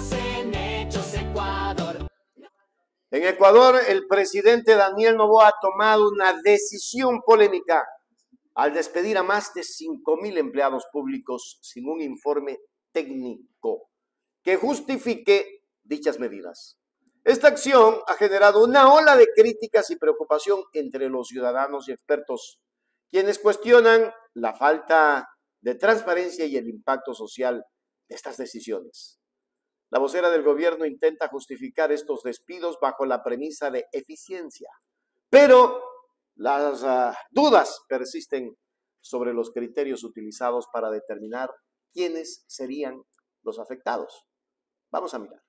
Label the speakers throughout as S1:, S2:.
S1: Noticias en Hechos Ecuador.
S2: En Ecuador, el presidente Daniel Noboa ha tomado una decisión polémica al despedir a más de 5,000 empleados públicos sin un informe técnico que justifique dichas medidas. Esta acción ha generado una ola de críticas y preocupación entre los ciudadanos y expertos, quienes cuestionan la falta de transparencia y el impacto social de estas decisiones. La vocera del gobierno intenta justificar estos despidos bajo la premisa de eficiencia, pero las dudas persisten sobre los criterios utilizados para determinar quiénes serían los afectados. Vamos a mirar.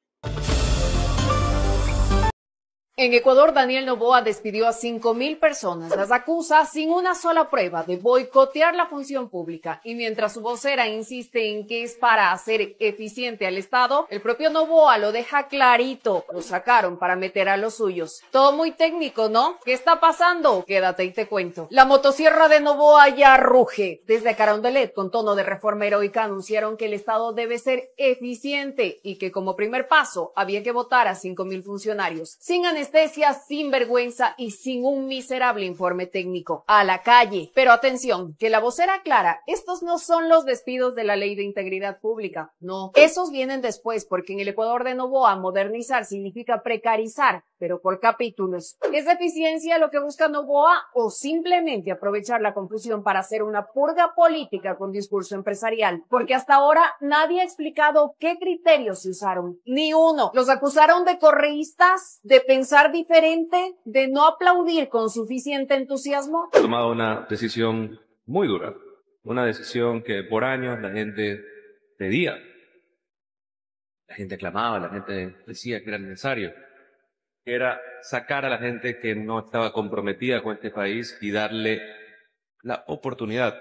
S3: En Ecuador, Daniel Noboa despidió a 5,000 personas. Las acusa sin una sola prueba de boicotear la función pública. Y mientras su vocera insiste en que es para hacer eficiente al Estado, el propio Noboa lo deja clarito. Lo sacaron para meter a los suyos. Todo muy técnico, ¿no? ¿Qué está pasando? Quédate y te cuento. La motosierra de Noboa ya ruge. Desde Carondelet, con tono de reforma heroica, anunciaron que el Estado debe ser eficiente y que como primer paso había que votar a 5,000 funcionarios. Sin anestesia, sin vergüenza y sin un miserable informe técnico. A la calle. Pero atención, que la vocera aclara, estos no son los despidos de la Ley de Integridad Pública. No, esos vienen después, porque en el Ecuador de Noboa modernizar significa precarizar, pero por capítulos. ¿Es eficiencia lo que busca Noboa o simplemente aprovechar la confusión para hacer una purga política con discurso empresarial? Porque hasta ahora nadie ha explicado qué criterios se usaron. Ni uno. Los acusaron de correístas, de pensar diferente, de no aplaudir con suficiente entusiasmo.
S4: He tomado una decisión muy dura, una decisión que por años la gente pedía, la gente clamaba, la gente decía que era necesario, que era sacar a la gente que no estaba comprometida con este país y darle la oportunidad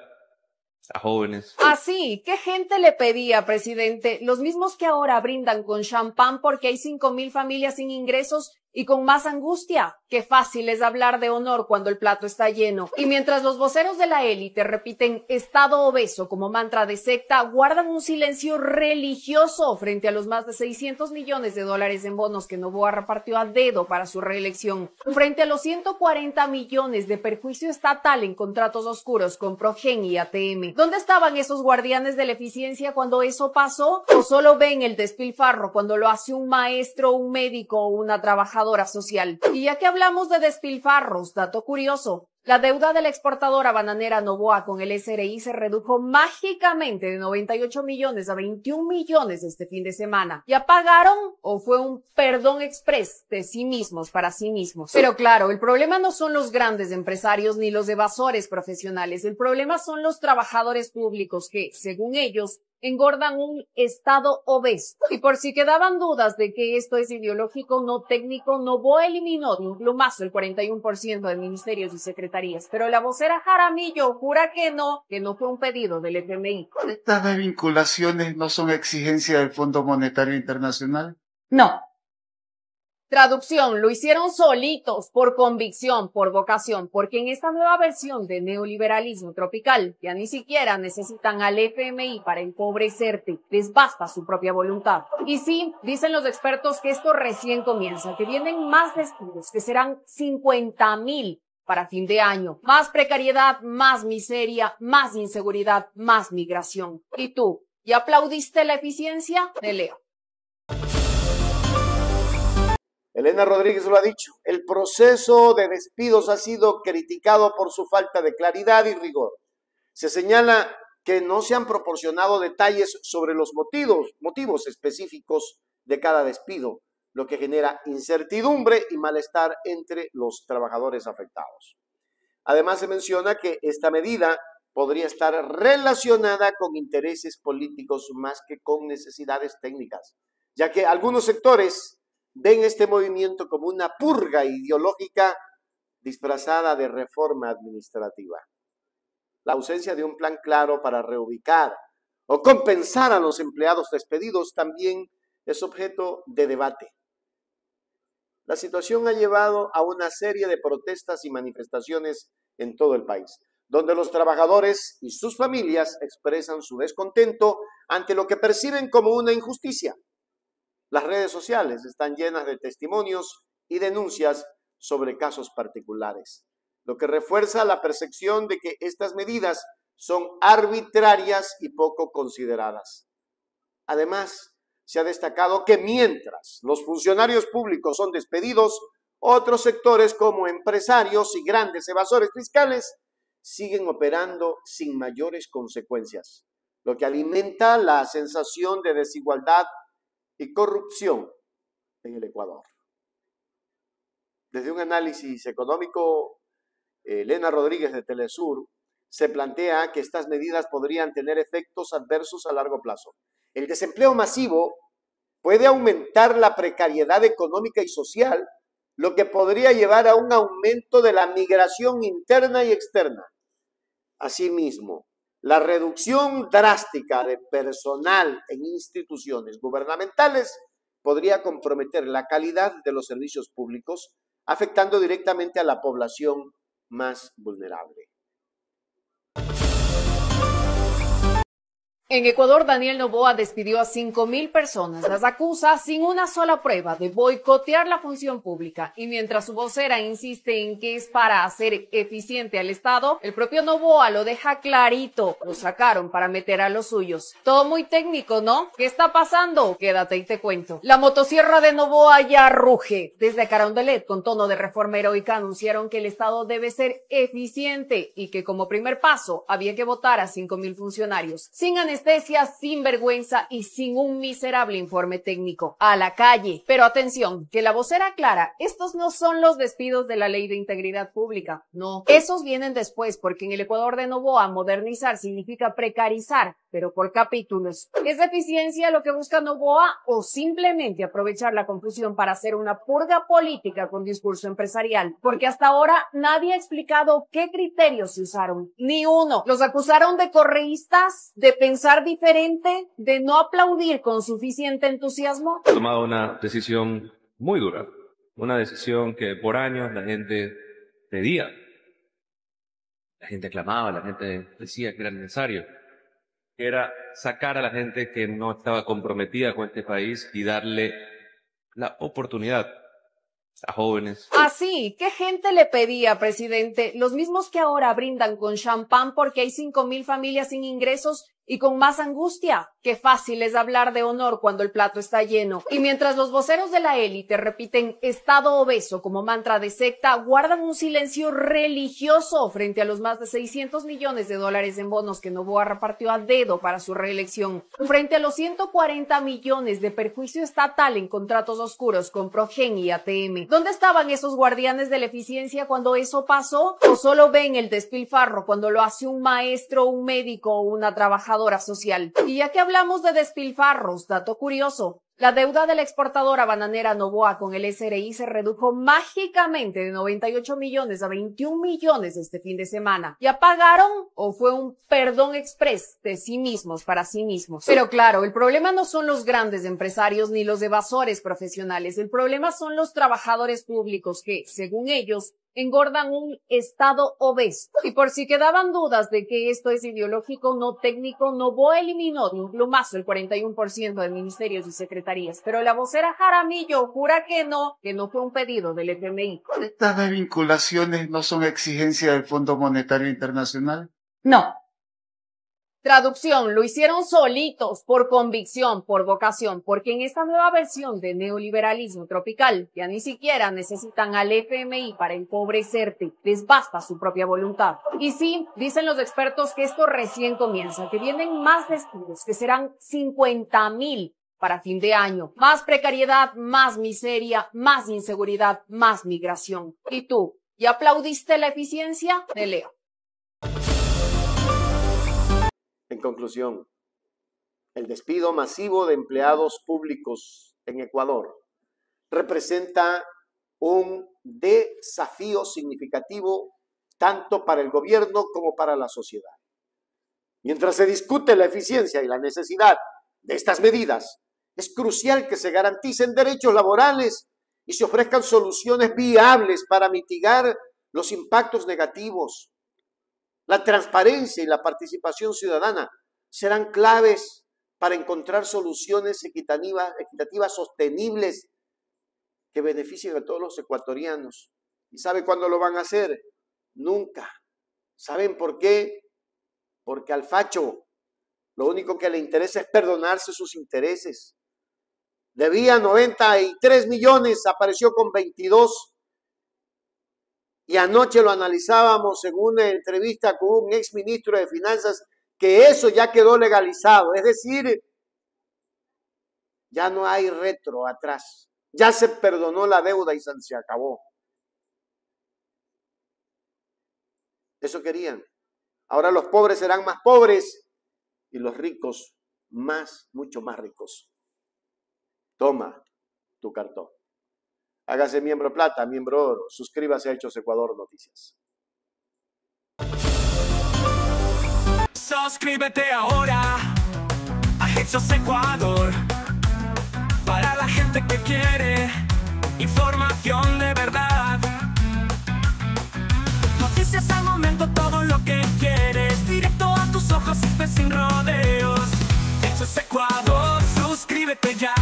S4: a jóvenes.
S3: Así, ¿qué gente le pedía, presidente? Los mismos que ahora brindan con champán porque hay 5,000 familias sin ingresos y con más angustia. Qué fácil es hablar de honor cuando el plato está lleno. Y mientras los voceros de la élite repiten Estado obeso como mantra de secta, guardan un silencio religioso frente a los más de 600 millones de dólares en bonos que Noboa repartió a dedo para su reelección, frente a los 140 millones de perjuicio estatal en contratos oscuros con Progen y ATM. ¿Dónde estaban esos guardianes de la eficiencia cuando eso pasó? ¿O solo ven el despilfarro cuando lo hace un maestro, un médico o una trabajadora social? Y ya que hablamos de despilfarros, dato curioso, la deuda de la exportadora bananera Noboa con el SRI se redujo mágicamente de 98 millones a 21 millones este fin de semana. ¿Ya pagaron o fue un perdón express de sí mismos para sí mismos? Pero claro, el problema no son los grandes empresarios ni los evasores profesionales. El problema son los trabajadores públicos que, según ellos, engordan un Estado obeso. Y por si quedaban dudas de que esto es ideológico, no técnico, Noboa eliminó de un plumazo el 41% de ministerios y secretarías. Pero la vocera Jaramillo jura que no fue un pedido del FMI.
S5: ¿Estas desvinculaciones no son exigencia del Fondo Monetario Internacional?
S3: No. Traducción, lo hicieron solitos, por convicción, por vocación, porque en esta nueva versión de neoliberalismo tropical ya ni siquiera necesitan al FMI para empobrecerte, les basta su propia voluntad. Y sí, dicen los expertos que esto recién comienza, que vienen más despidos, que serán 50,000 para fin de año. Más precariedad, más miseria, más inseguridad, más migración. ¿Y tú, ya aplaudiste la eficiencia? Te leo.
S2: Elena Rodríguez lo ha dicho, el proceso de despidos ha sido criticado por su falta de claridad y rigor. Se señala que no se han proporcionado detalles sobre los motivos específicos de cada despido, lo que genera incertidumbre y malestar entre los trabajadores afectados. Además, se menciona que esta medida podría estar relacionada con intereses políticos más que con necesidades técnicas, ya que algunos sectores ven este movimiento como una purga ideológica disfrazada de reforma administrativa. La ausencia de un plan claro para reubicar o compensar a los empleados despedidos también es objeto de debate. La situación ha llevado a una serie de protestas y manifestaciones en todo el país, donde los trabajadores y sus familias expresan su descontento ante lo que perciben como una injusticia. Las redes sociales están llenas de testimonios y denuncias sobre casos particulares, lo que refuerza la percepción de que estas medidas son arbitrarias y poco consideradas. Además, se ha destacado que mientras los funcionarios públicos son despedidos, otros sectores como empresarios y grandes evasores fiscales siguen operando sin mayores consecuencias, lo que alimenta la sensación de desigualdad y corrupción en el Ecuador. Desde un análisis económico, Elena Rodríguez de Telesur se plantea que estas medidas podrían tener efectos adversos a largo plazo. El desempleo masivo puede aumentar la precariedad económica y social, lo que podría llevar a un aumento de la migración interna y externa. Asimismo, la reducción drástica de personal en instituciones gubernamentales podría comprometer la calidad de los servicios públicos, afectando directamente a la población más vulnerable.
S3: En Ecuador, Daniel Noboa despidió a 5.000 personas. Las acusa sin una sola prueba de boicotear la función pública. Y mientras su vocera insiste en que es para hacer eficiente al Estado, el propio Noboa lo deja clarito. Lo sacaron para meter a los suyos. Todo muy técnico, ¿no? ¿Qué está pasando? Quédate y te cuento. La motosierra de Noboa ya ruge. Desde Carondelet, con tono de reforma heroica, anunciaron que el Estado debe ser eficiente y que como primer paso había que votar a 5.000 funcionarios. Sin anestesia, sin vergüenza y sin un miserable informe técnico. A la calle. Pero atención, que la vocera aclara, estos no son los despidos de la Ley de Integridad Pública. No, esos vienen después, porque en el Ecuador de Noboa modernizar significa precarizar, pero por capítulos. ¿Es eficiencia lo que busca Noboa o simplemente aprovechar la confusión para hacer una purga política con discurso empresarial? Porque hasta ahora nadie ha explicado qué criterios se usaron. Ni uno. Los acusaron de correístas, de pensar diferente, de no aplaudir con suficiente entusiasmo.
S4: Ha tomado una decisión muy dura, una decisión que por años la gente pedía, la gente clamaba, la gente decía que era necesario, que era sacar a la gente que no estaba comprometida con este país y darle la oportunidad a jóvenes.
S3: Así, ¿qué gente le pedía, presidente? Los mismos que ahora brindan con champán porque hay 5.000 familias sin ingresos y con más angustia. Qué fácil es hablar de honor cuando el plato está lleno. Y mientras los voceros de la élite repiten Estado obeso como mantra de secta, guardan un silencio religioso frente a los más de 600 millones de dólares en bonos que Noboa repartió a dedo para su reelección, frente a los 140 millones de perjuicio estatal en contratos oscuros con Progen y ATM. ¿Dónde estaban esos guardianes de la eficiencia cuando eso pasó? ¿O solo ven el despilfarro cuando lo hace un maestro, un médico o una trabajadora social? Y ya que hablamos de despilfarros, dato curioso, la deuda de la exportadora bananera Noboa con el SRI se redujo mágicamente de 98 millones a 21 millones este fin de semana. ¿Ya pagaron o fue un perdón express de sí mismos para sí mismos? Pero claro, el problema no son los grandes empresarios ni los evasores profesionales. El problema son los trabajadores públicos que, según ellos, engordan un Estado obeso. Y por si quedaban dudas de que esto es ideológico, no técnico, Noboa eliminó de un plumazo el 41% de ministerios y secretarías. Pero la vocera Jaramillo jura que no fue un pedido del FMI.
S5: ¿Estas desvinculaciones no son exigencia del Fondo Monetario Internacional?
S3: No. Traducción, lo hicieron solitos, por convicción, por vocación, porque en esta nueva versión de neoliberalismo tropical ya ni siquiera necesitan al FMI para empobrecerte, les basta su propia voluntad. Y sí, dicen los expertos que esto recién comienza, que vienen más despidos, que serán 50.000 para fin de año. Más precariedad, más miseria, más inseguridad, más migración. ¿Y tú, ya aplaudiste la eficiencia? Te leo.
S2: En conclusión, el despido masivo de empleados públicos en Ecuador representa un desafío significativo tanto para el gobierno como para la sociedad. Mientras se discute la eficiencia y la necesidad de estas medidas, es crucial que se garanticen derechos laborales y se ofrezcan soluciones viables para mitigar los impactos negativos. La transparencia y la participación ciudadana serán claves para encontrar soluciones equitativas sostenibles que beneficien a todos los ecuatorianos. ¿Y sabe cuándo lo van a hacer? Nunca. ¿Saben por qué? Porque al facho lo único que le interesa es perdonarse sus intereses. Debía 93 millones, apareció con 22. Y anoche lo analizábamos en una entrevista con un exministro de Finanzas, que eso ya quedó legalizado. Es decir, ya no hay retro atrás. Ya se perdonó la deuda y se acabó. Eso querían. Ahora los pobres serán más pobres y los ricos mucho más ricos. Toma tu cartón. Hágase miembro plata, miembro oro. Suscríbase a Hechos Ecuador Noticias.
S1: Suscríbete ahora a Hechos Ecuador. Para la gente que quiere información de verdad. Noticias al momento, todo lo que quieres. Directo a tus ojos, sin rodeos. Hechos Ecuador, suscríbete ya.